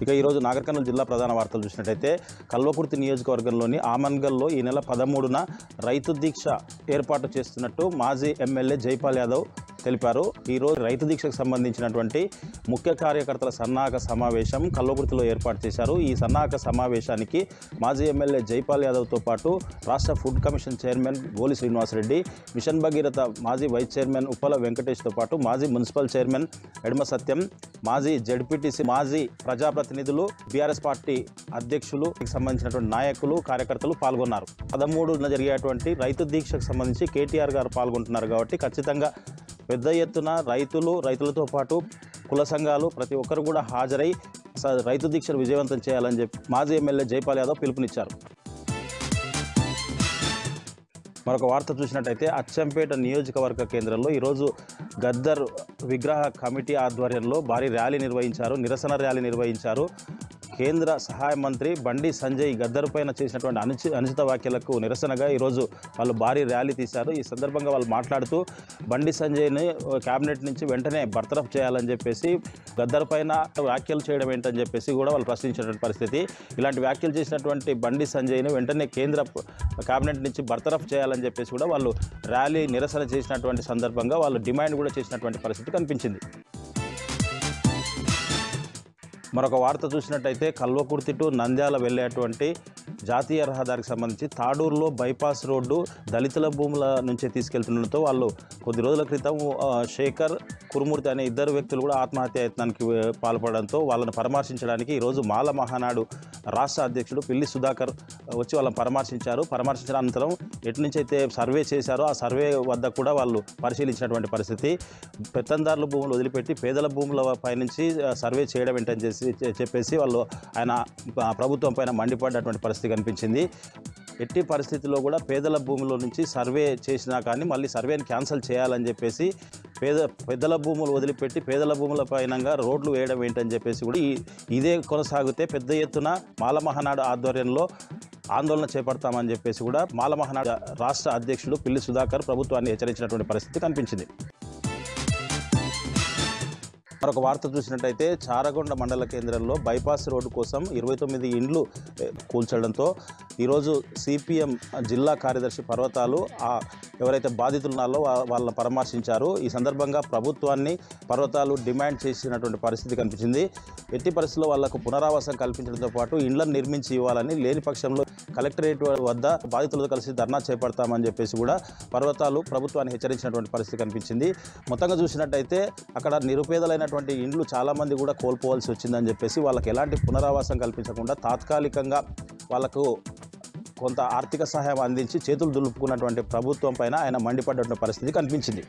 ఇక ఈరోజు నాగర్ కర్నూలు జిల్లా ప్రధాన వార్తలు చూసినట్టయితే కల్వకుర్తి నియోజకవర్గంలోని ఆమన్గల్లో ఈ నెల 13న రైతు దీక్ష ఏర్పాటు చేస్తున్నట్టు మాజీ ఎమ్మెల్యే జైపాల్ యాదవ్ తెలిపారు. ఈరోజు రైతు దీక్షకు సంబంధించినటువంటి ముఖ్య కార్యకర్తల సన్నాహక సమావేశం కల్వకుర్తిలో ఏర్పాటు చేశారు. ఈ సన్నాహక సమావేశానికి మాజీ ఎమ్మెల్యే జైపాల్ యాదవ్తో పాటు రాష్ట్ర ఫుడ్ కమిషన్ చైర్మన్ గోలి శ్రీనివాసరెడ్డి, మిషన్ భగీరథ మాజీ వైస్ చైర్మన్ ఉప్పల వెంకటేష్తో పాటు మాజీ మున్సిపల్ చైర్మన్ ఎడమ సత్యం, మాజీ జడ్పీటీసీ, మాజీ ప్రజాప్రతినిధులు, బీఆర్ఎస్ పార్టీ అధ్యక్షులు సంబంధించినటువంటి నాయకులు, కార్యకర్తలు పాల్గొన్నారు. 13న జరిగేటువంటి రైతు దీక్షకు సంబంధించి కేటీఆర్ గారు పాల్గొంటున్నారు కాబట్టి ఖచ్చితంగా పెద్ద ఎత్తున రైతులతో పాటు కుల సంఘాలు ప్రతి ఒక్కరు కూడా హాజరై రైతు దీక్షను విజయవంతం చేయాలని చెప్పి మాజీ ఎమ్మెల్యే జైపాల్ యాదవ్ పిలుపునిచ్చారు. మరొక వార్త చూసినట్టయితే అచ్చంపేట నియోజకవర్గ కేంద్రంలో ఈరోజు గద్దర్ విగ్రహ కమిటీ ఆధ్వర్యంలో భారీ ర్యాలీ నిర్వహించారు, నిరసన ర్యాలీ నిర్వహించారు. కేంద్ర సహాయ మంత్రి బండి సంజయ్ గద్దర్ పైన చేసినటువంటి అనుచిత వ్యాఖ్యలకు నిరసనగా ఈరోజు వాళ్ళు భారీ ర్యాలీ తీశారు. ఈ సందర్భంగా వాళ్ళు మాట్లాడుతూ బండి సంజయ్ని క్యాబినెట్ నుంచి వెంటనే బర్తరఫ్ చేయాలని చెప్పేసి, గద్దర్ పైన వ్యాఖ్యలు చేయడం ఏంటని చెప్పేసి కూడా వాళ్ళు ప్రశ్నించినటువంటి పరిస్థితి. ఇలాంటి వ్యాఖ్యలు చేసినటువంటి బండి సంజయ్ని వెంటనే కేంద్ర క్యాబినెట్ నుంచి బర్తరఫ్ చేయాలని చెప్పేసి కూడా వాళ్ళు ర్యాలీ నిరసన చేసినటువంటి సందర్భంగా వాళ్ళు డిమాండ్ కూడా చేసినటువంటి పరిస్థితి కనిపించింది. మరొక వార్త చూసినట్టయితే కల్వకుర్తి టు నంద్యాల వెళ్ళేటువంటి జాతీయ రహదారికి సంబంధించి తాడూరులో బైపాస్ రోడ్డు దళితుల భూముల నుంచే తీసుకెళ్తుండటంతో వాళ్ళు కొద్ది రోజుల క్రితం శేఖర్, కురుమూర్తి అనే ఇద్దరు వ్యక్తులు కూడా ఆత్మహత్య యత్నానికి పాల్పడడంతో వాళ్ళని పరామర్శించడానికి ఈరోజు మాల మహానాడు రాష్ట్ర అధ్యక్షుడు పిల్లి సుధాకర్ వచ్చి వాళ్ళని పరామర్శించిన అనంతరం ఎటు నుంచి అయితే సర్వే చేశారో ఆ సర్వే వద్ద కూడా వాళ్ళు పరిశీలించినటువంటి పరిస్థితి. పెత్తందారుల భూములు వదిలిపెట్టి పేదల భూముల పైనుంచి సర్వే చేయడం ఏంటని చెప్పేసి వాళ్ళు ఆయన ప్రభుత్వం పైన మండిపడ్డటువంటి పరిస్థితి కనిపించింది. ఎట్టి పరిస్థితుల్లో కూడా పేదల భూముల నుంచి సర్వే చేసినా కానీ మళ్ళీ సర్వేని క్యాన్సిల్ చేయాలని చెప్పేసి పెద్దల భూములు వదిలిపెట్టి పేదల భూముల పైనంగా రోడ్లు వేయడం ఏంటని చెప్పేసి కూడా ఇదే కొనసాగితే పెద్ద ఎత్తున మాల మహానాడు ఆధ్వర్యంలో ఆందోళన చేపడతామని చెప్పేసి కూడా మాల మహానాడు రాష్ట్ర అధ్యక్షుడు పిల్లి సుధాకర్ ప్రభుత్వాన్ని హెచ్చరించినటువంటి పరిస్థితి కనిపించింది. మరొక వార్త చూసినట్టయితే చారగొండ మండల కేంద్రంలో బైపాస్ రోడ్డు కోసం 29 ఇండ్లు కూల్చడంతో ఈరోజు సిపిఎం జిల్లా కార్యదర్శి పర్వతాలు ఎవరైతే బాధితులు ఉన్నారో వాళ్ళని పరామర్శించారు. ఈ సందర్భంగా ప్రభుత్వాన్ని పర్వతాలు డిమాండ్ చేసినటువంటి పరిస్థితి కనిపించింది. ఎట్టి పరిస్థితుల్లో వాళ్లకు పునరావాసం కల్పించడంతో పాటు ఇండ్లను నిర్మించి ఇవ్వాలని, లేని పక్షంలో కలెక్టరేట్ వద్ద బాధితులతో కలిసి ధర్నా చేపడతామని చెప్పేసి కూడా పర్వతాలు ప్రభుత్వాన్ని హెచ్చరించినటువంటి పరిస్థితి కనిపించింది. మొత్తంగా చూసినట్టయితే అక్కడ నిరుపేదలైనటువంటి ఇండ్లు చాలామంది కూడా కోల్పోవాల్సి వచ్చిందని చెప్పేసి వాళ్ళకి ఎలాంటి పునరావాసం కల్పించకుండా తాత్కాలికంగా వాళ్ళకు కొంత ఆర్థిక సహాయం అందించి చేతులు దులుపుకున్నటువంటి ప్రభుత్వం పైన ఆయన మండిపడ్డటువంటి పరిస్థితి కనిపించింది.